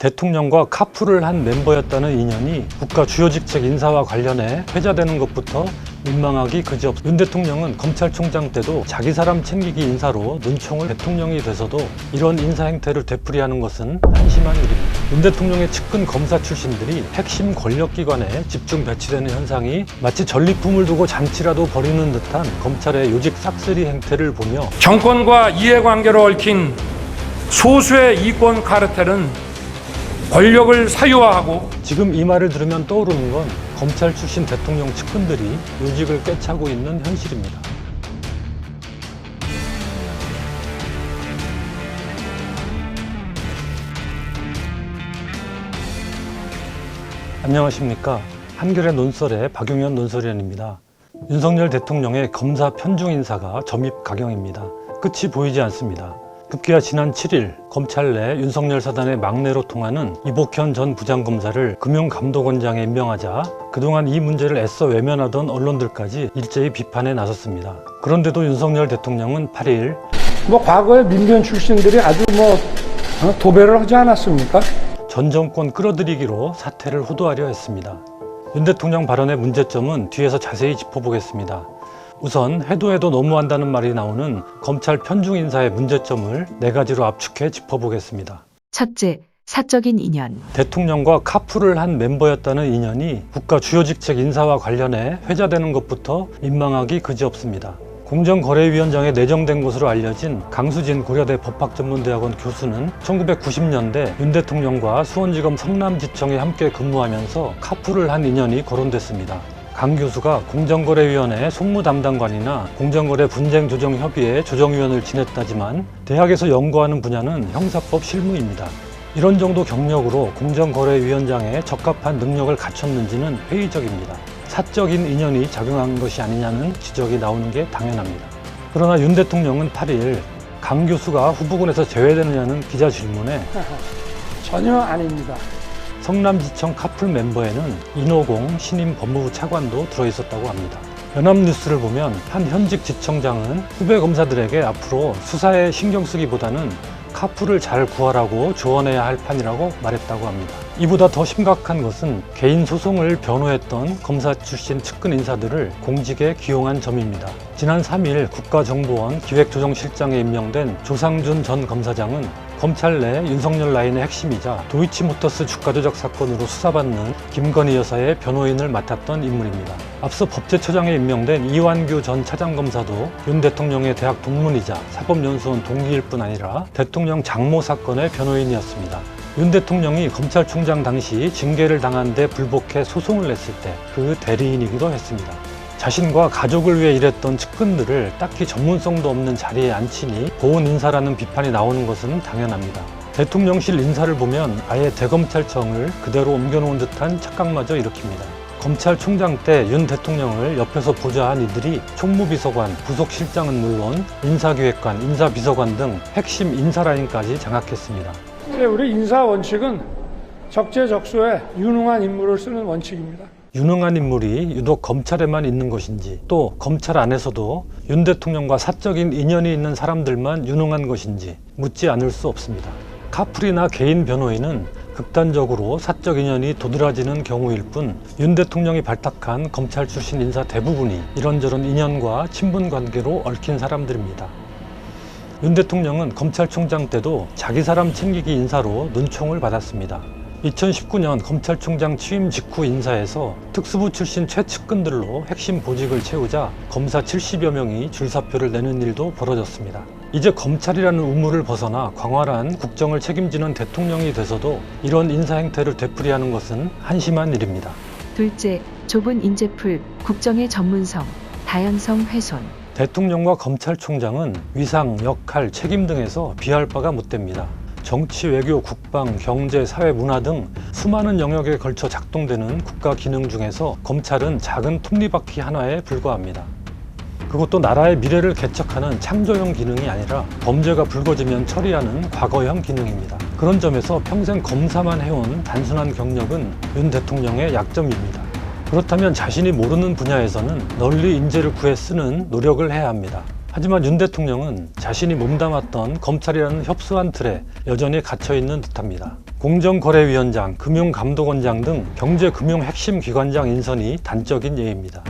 대통령과 카풀을 한 멤버였다는 인연이 국가 주요 직책 인사와 관련해 회자되는 것부터 민망하기 그지없. 윤 대통령은 검찰총장 때도 자기 사람 챙기기 인사로 눈총을 대통령이 돼서도 이런 인사 행태를 되풀이하는 것은 한심한 일입니다. 윤 대통령의 측근 검사 출신들이 핵심 권력기관에 집중 배치되는 현상이 마치 전리품을 두고 잔치라도 벌이는 듯한 검찰의 요직 싹쓸이 행태를 보며 정권과 이해관계로 얽힌 소수의 이권 카르텔은 권력을 사유화하고 지금 이 말을 들으면 떠오르는 건 검찰 출신 대통령 측근들이 요직을 꿰차고 있는 현실입니다. 안녕하십니까. 한겨레 논설의 박용현 논설위원입니다. 윤석열 대통령의 검사 편중 인사가 점입 가경입니다. 끝이 보이지 않습니다. 급기야 지난 7일 검찰 내 윤석열 사단의 막내로 통하는 이복현 전 부장검사를 금융감독원장에 임명하자 그동안 이 문제를 애써 외면하던 언론들까지 일제히 비판에 나섰습니다. 그런데도 윤석열 대통령은 8일 과거에 민변 출신들이 아주 도배를 하지 않았습니까? 전 정권 끌어들이기로 사태를 호도하려 했습니다. 윤 대통령 발언의 문제점은 뒤에서 자세히 짚어보겠습니다. 우선 해도 너무한다는 말이 나오는 검찰 편중 인사의 문제점을 4가지로 압축해 짚어보겠습니다. 첫째, 사적인 인연. 대통령과 카풀을 한 멤버였다는 인연이 국가 주요 직책 인사와 관련해 회자되는 것부터 민망하기 그지없습니다. 공정거래위원장에 내정된 것으로 알려진 강수진 고려대 법학전문대학원 교수는 1990년대 윤 대통령과 수원지검 성남지청에 함께 근무하면서 카풀을 한 인연이 거론됐습니다. 강 교수가 공정거래위원회 송무담당관이나 공정거래 분쟁조정협의회 조정위원을 지냈다지만 대학에서 연구하는 분야는 형사법 실무입니다. 이런 정도 경력으로 공정거래위원장에 적합한 능력을 갖췄는지는 회의적입니다. 사적인 인연이 작용한 것이 아니냐는 지적이 나오는 게 당연합니다. 그러나 윤 대통령은 8일 강 교수가 후보군에서 제외되느냐는 기자 질문에 전혀 아닙니다. 성남지청 카풀 멤버에는 인호공 신임 법무부 차관도 들어있었다고 합니다. 연합뉴스를 보면 한 현직 지청장은 후배 검사들에게 앞으로 수사에 신경 쓰기보다는 카풀을 잘 구하라고 조언해야 할 판이라고 말했다고 합니다. 이보다 더 심각한 것은 개인 소송을 변호했던 검사 출신 측근 인사들을 공직에 기용한 점입니다. 지난 3일 국가정보원 기획조정실장에 임명된 조상준 전 검사장은 검찰 내 윤석열 라인의 핵심이자 도이치모터스 주가 조작 사건으로 수사받는 김건희 여사의 변호인을 맡았던 인물입니다. 앞서 법제처장에 임명된 이완규 전 차장검사도 윤 대통령의 대학 동문이자 사법연수원 동기일 뿐 아니라 대통령 장모 사건의 변호인이었습니다. 윤 대통령이 검찰총장 당시 징계를 당한 데 불복해 소송을 냈을 때 그 대리인이기도 했습니다. 자신과 가족을 위해 일했던 측근들을 딱히 전문성도 없는 자리에 앉히니 고운 인사라는 비판이 나오는 것은 당연합니다. 대통령실 인사를 보면 아예 대검찰청을 그대로 옮겨놓은 듯한 착각마저 일으킵니다. 검찰총장 때 윤 대통령을 옆에서 보좌한 이들이 총무비서관, 부속실장은 물론 인사기획관, 인사비서관 등 핵심 인사라인까지 장악했습니다. 우리 인사 원칙은 적재적소에 유능한 인물을 쓰는 원칙입니다. 유능한 인물이 유독 검찰에만 있는 것인지, 또 검찰 안에서도 윤 대통령과 사적인 인연이 있는 사람들만 유능한 것인지 묻지 않을 수 없습니다. 카풀이나 개인 변호인은 극단적으로 사적 인연이 도드라지는 경우일 뿐 윤 대통령이 발탁한 검찰 출신 인사 대부분이 이런저런 인연과 친분 관계로 얽힌 사람들입니다. 윤 대통령은 검찰총장 때도 자기 사람 챙기기 인사로 눈총을 받았습니다. 2019년 검찰총장 취임 직후 인사에서 특수부 출신 최측근들로 핵심 보직을 채우자 검사 70여 명이 줄사표를 내는 일도 벌어졌습니다. 이제 검찰이라는 우물을 벗어나 광활한 국정을 책임지는 대통령이 돼서도 이런 인사 행태를 되풀이하는 것은 한심한 일입니다. 둘째, 좁은 인재풀, 국정의 전문성, 다양성 훼손. 대통령과 검찰총장은 위상, 역할, 책임 등에서 비할 바가 못됩니다. 정치, 외교, 국방, 경제, 사회, 문화 등 수많은 영역에 걸쳐 작동되는 국가 기능 중에서 검찰은 작은 톱니바퀴 하나에 불과합니다. 그것도 나라의 미래를 개척하는 창조형 기능이 아니라 범죄가 불거지면 처리하는 과거형 기능입니다. 그런 점에서 평생 검사만 해온 단순한 경력은 윤 대통령의 약점입니다. 그렇다면 자신이 모르는 분야에서는 널리 인재를 구해 쓰는 노력을 해야 합니다. 하지만 윤 대통령은 자신이 몸담았던 검찰이라는 협소한 틀에 여전히 갇혀있는 듯합니다. 공정거래위원장, 금융감독원장 등 경제금융 핵심 기관장 인선이 단적인 예입니다.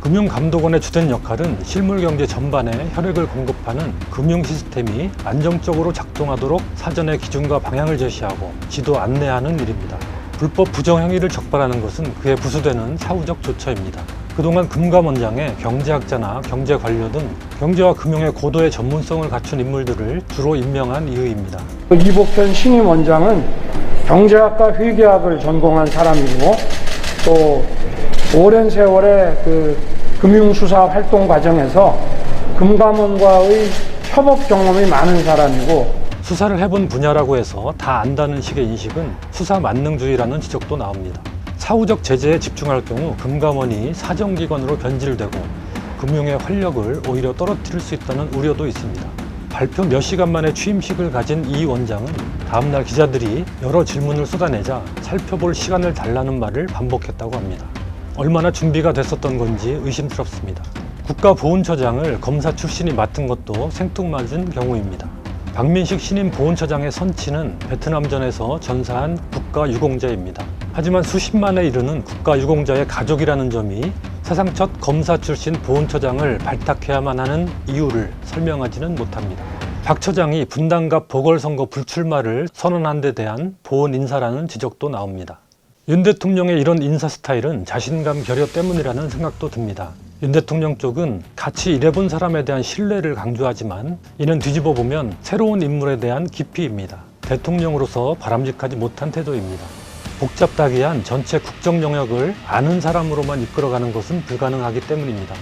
금융감독원의 주된 역할은 실물경제 전반에 혈액을 공급하는 금융 시스템이 안정적으로 작동하도록 사전에 기준과 방향을 제시하고 지도 안내하는 일입니다. 불법 부정행위를 적발하는 것은 그에 부수되는 사후적 조처입니다. 그동안 금감원장에 경제학자나 경제관료 등 경제와 금융의 고도의 전문성을 갖춘 인물들을 주로 임명한 이유입니다. 이복현 신임 원장은 경제학과 회계학을 전공한 사람이고 또 오랜 세월의 금융수사 활동 과정에서 금감원과의 협업 경험이 많은 사람이고 수사를 해본 분야라고 해서 다 안다는 식의 인식은 수사 만능주의라는 지적도 나옵니다. 사후적 제재에 집중할 경우 금감원이 사정기관으로 변질되고 금융의 활력을 오히려 떨어뜨릴 수 있다는 우려도 있습니다. 발표 몇 시간 만에 취임식을 가진 이 원장은 다음날 기자들이 여러 질문을 쏟아내자 살펴볼 시간을 달라는 말을 반복했다고 합니다. 얼마나 준비가 됐었던 건지 의심스럽습니다. 국가보훈처장을 검사 출신이 맡은 것도 생뚱맞은 경우입니다. 박민식 신임 보훈처장의 선치는 베트남전에서 전사한 국가유공자입니다. 하지만 수십만에 이르는 국가유공자의 가족이라는 점이 사상 첫 검사 출신 보훈처장을 발탁해야만 하는 이유를 설명하지는 못합니다. 박 처장이 분당갑 보궐선거 불출마를 선언한 데 대한 보훈 인사라는 지적도 나옵니다. 윤 대통령의 이런 인사 스타일은 자신감 결여 때문이라는 생각도 듭니다. 윤 대통령 쪽은 같이 일해본 사람에 대한 신뢰를 강조하지만 이는 뒤집어 보면 새로운 인물에 대한 기피입니다. 대통령으로서 바람직하지 못한 태도입니다. 복잡다기한 전체 국정 영역을 아는 사람으로만 이끌어가는 것은 불가능하기 때문입니다.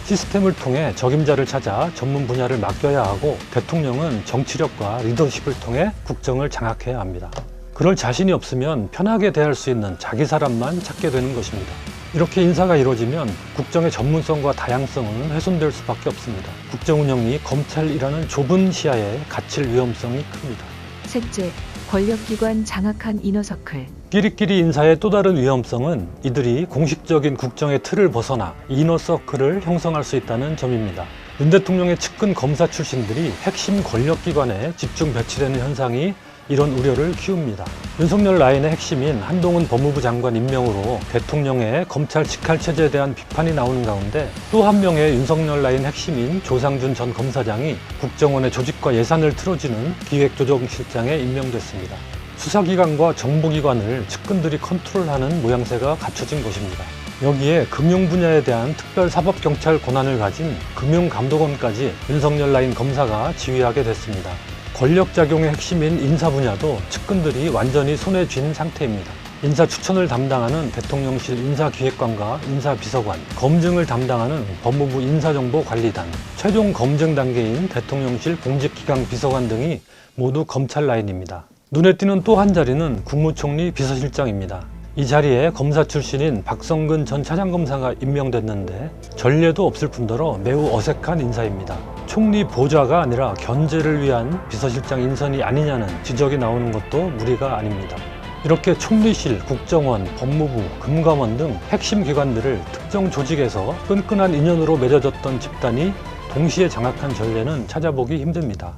시스템을 통해 적임자를 찾아 전문 분야를 맡겨야 하고 대통령은 정치력과 리더십을 통해 국정을 장악해야 합니다. 그럴 자신이 없으면 편하게 대할 수 있는 자기 사람만 찾게 되는 것입니다. 이렇게 인사가 이루어지면 국정의 전문성과 다양성은 훼손될 수밖에 없습니다. 국정 운영이 검찰이라는 좁은 시야에 갇힐 위험성이 큽니다. 셋째, 권력기관 장악한 이너서클. 끼리끼리 인사의 또 다른 위험성은 이들이 공식적인 국정의 틀을 벗어나 이너서클을 형성할 수 있다는 점입니다. 윤 대통령의 측근 검사 출신들이 핵심 권력기관에 집중 배치되는 현상이 이런 우려를 키웁니다. 윤석열 라인의 핵심인 한동훈 법무부 장관 임명으로 대통령의 검찰 직할체제에 대한 비판이 나오는 가운데 또 한 명의 윤석열 라인 핵심인 조상준 전 검사장이 국정원의 조직과 예산을 틀어주는 기획조정실장에 임명됐습니다. 수사기관과 정보기관을 측근들이 컨트롤하는 모양새가 갖춰진 것입니다. 여기에 금융 분야에 대한 특별사법경찰 권한을 가진 금융감독원까지 윤석열 라인 검사가 지휘하게 됐습니다. 권력작용의 핵심인 인사 분야도 측근들이 완전히 손에 쥔 상태입니다. 인사 추천을 담당하는 대통령실 인사기획관과 인사비서관, 검증을 담당하는 법무부 인사정보관리단, 최종 검증 단계인 대통령실 공직기강 비서관 등이 모두 검찰 라인입니다. 눈에 띄는 또 한 자리는 국무총리 비서실장입니다. 이 자리에 검사 출신인 박성근 전 차장검사가 임명됐는데 전례도 없을 뿐더러 매우 어색한 인사입니다. 총리 보좌가 아니라 견제를 위한 비서실장 인선이 아니냐는 지적이 나오는 것도 무리가 아닙니다. 이렇게 총리실, 국정원, 법무부, 금감원 등 핵심 기관들을 특정 조직에서 끈끈한 인연으로 맺어졌던 집단이 동시에 장악한 전례는 찾아보기 힘듭니다.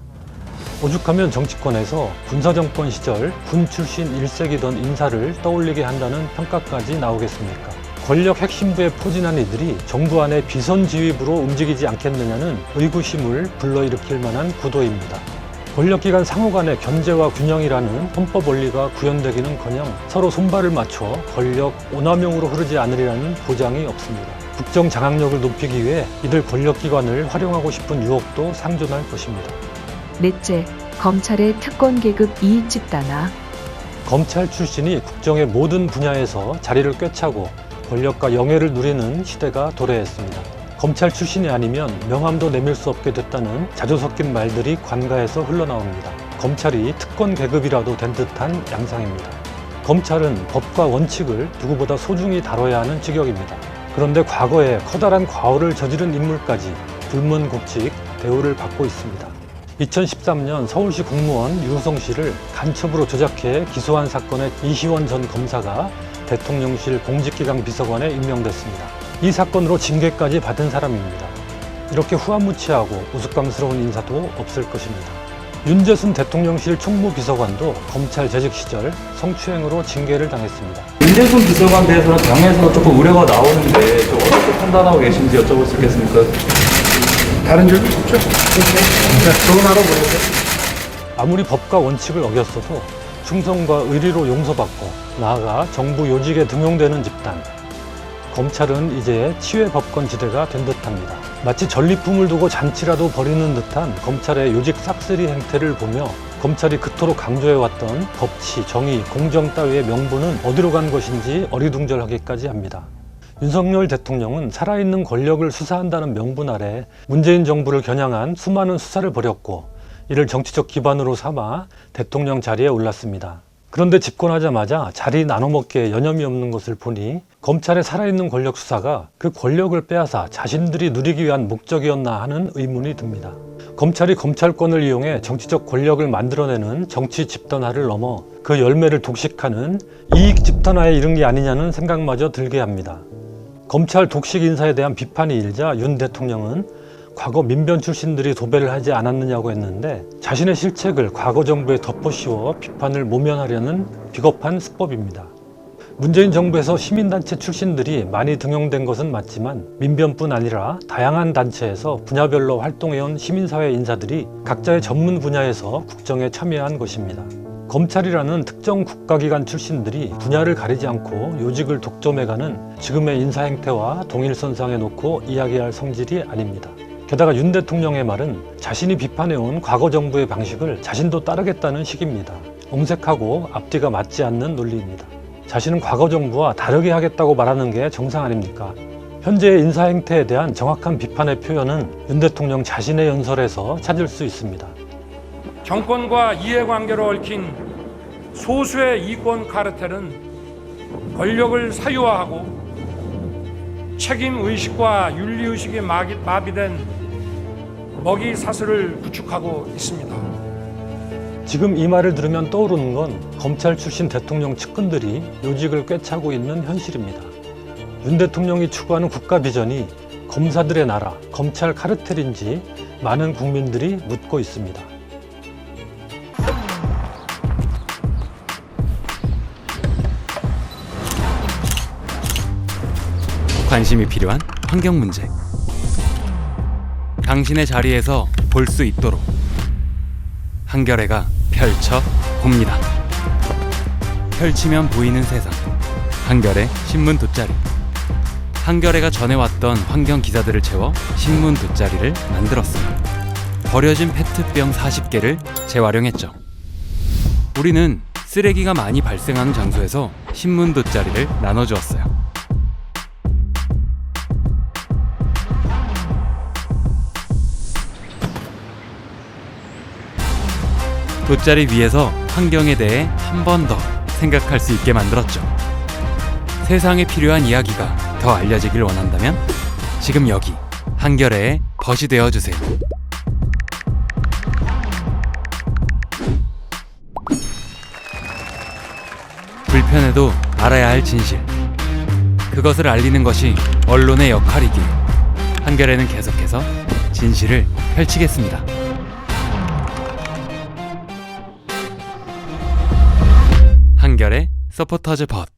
오죽하면 정치권에서 군사정권 시절 군 출신 1세기던 인사를 떠올리게 한다는 평가까지 나오겠습니까? 권력 핵심부에 포진한 이들이 정부 안의 비선지휘부로 움직이지 않겠느냐는 의구심을 불러일으킬 만한 구도입니다. 권력기관 상호 간의 견제와 균형이라는 헌법 원리가 구현되기는커녕 서로 손발을 맞춰 권력 오남용으로 흐르지 않으리라는 보장이 없습니다. 국정 장악력을 높이기 위해 이들 권력기관을 활용하고 싶은 유혹도 상존할 것입니다. 넷째, 검찰의 특권 계급 이익 집단화. 검찰 출신이 국정의 모든 분야에서 자리를 꿰차고 권력과 영예를 누리는 시대가 도래했습니다. 검찰 출신이 아니면 명함도 내밀 수 없게 됐다는 자주 섞인 말들이 관가에서 흘러나옵니다. 검찰이 특권 계급이라도 된 듯한 양상입니다. 검찰은 법과 원칙을 누구보다 소중히 다뤄야 하는 직역입니다. 그런데 과거에 커다란 과오를 저지른 인물까지 불문곡직 대우를 받고 있습니다. 2013년 서울시 공무원 유우성 씨를 간첩으로 조작해 기소한 사건의 이희원 전 검사가 대통령실 공직기강 비서관에 임명됐습니다. 이 사건으로 징계까지 받은 사람입니다. 이렇게 후한무치하고 우스꽝스러운 인사도 없을 것입니다. 윤재순 대통령실 총무비서관도 검찰 재직 시절 성추행으로 징계를 당했습니다. 윤재순 비서관 대해서는 당에서 조금 우려가 나오는데 좀 어떻게 판단하고 계신지 여쭤볼 수 있겠습니까? 다른 질문 없죠? 네, 좋은 하루 보내세요. 아무리 법과 원칙을 어겼어도 충성과 의리로 용서받고 나아가 정부 요직에 등용되는 집단. 검찰은 이제 치외 법권지대가 된 듯합니다. 마치 전리품을 두고 잔치라도 벌이는 듯한 검찰의 요직 싹쓸이 행태를 보며 검찰이 그토록 강조해왔던 법치, 정의, 공정 따위의 명분은 어디로 간 것인지 어리둥절하기까지 합니다. 윤석열 대통령은 살아있는 권력을 수사한다는 명분 아래 문재인 정부를 겨냥한 수많은 수사를 벌였고 이를 정치적 기반으로 삼아 대통령 자리에 올랐습니다. 그런데 집권하자마자 자리 나눠먹기에 여념이 없는 것을 보니 검찰의 살아있는 권력 수사가 그 권력을 빼앗아 자신들이 누리기 위한 목적이었나 하는 의문이 듭니다. 검찰이 검찰권을 이용해 정치적 권력을 만들어내는 정치 집단화를 넘어 그 열매를 독식하는 이익 집단화에 이른 게 아니냐는 생각마저 들게 합니다. 검찰 독식 인사에 대한 비판이 일자 윤 대통령은 과거 민변 출신들이 도배를 하지 않았느냐고 했는데 자신의 실책을 과거 정부에 덮어씌워 비판을 모면하려는 비겁한 수법입니다. 문재인 정부에서 시민단체 출신들이 많이 등용된 것은 맞지만 민변뿐 아니라 다양한 단체에서 분야별로 활동해온 시민사회 인사들이 각자의 전문 분야에서 국정에 참여한 것입니다. 검찰이라는 특정 국가기관 출신들이 분야를 가리지 않고 요직을 독점해가는 지금의 인사 행태와 동일선상에 놓고 이야기할 성질이 아닙니다. 게다가 윤 대통령의 말은 자신이 비판해온 과거 정부의 방식을 자신도 따르겠다는 식입니다. 엄색하고 앞뒤가 맞지 않는 논리입니다. 자신은 과거 정부와 다르게 하겠다고 말하는 게 정상 아닙니까? 현재의 인사 행태에 대한 정확한 비판의 표현은 윤 대통령 자신의 연설에서 찾을 수 있습니다. 정권과 이해관계로 얽힌 소수의 이권 카르텔은 권력을 사유화하고 책임의식과 윤리의식이 마비된 먹이 사슬을 구축하고 있습니다. 지금 이 말을 들으면 떠오르는 건 검찰 출신 대통령 측근들이 요직을 꿰차고 있는 현실입니다. 윤 대통령이 추구하는 국가 비전이 검사들의 나라, 검찰 카르텔인지 많은 국민들이 묻고 있습니다. 관심이 필요한 환경 문제. 당신의 자리에서 볼 수 있도록 한겨레가 펼쳐 봅니다. 펼치면 보이는 세상. 한겨레 신문 돗자리. 한겨레가 전해왔던 환경 기사들을 채워 신문 돗자리를 만들었어요. 버려진 페트병 40개를 재활용했죠. 우리는 쓰레기가 많이 발생하는 장소에서 신문 돗자리를 나눠주었어요. 돗자리 위에서 환경에 대해 한 번 더 생각할 수 있게 만들었죠. 세상에 필요한 이야기가 더 알려지길 원한다면 지금 여기 한겨레의 벗이 되어주세요. 불편해도 알아야 할 진실. 그것을 알리는 것이 언론의 역할이기에 한겨레는 계속해서 진실을 펼치겠습니다. 한겨레 서포터즈 벗.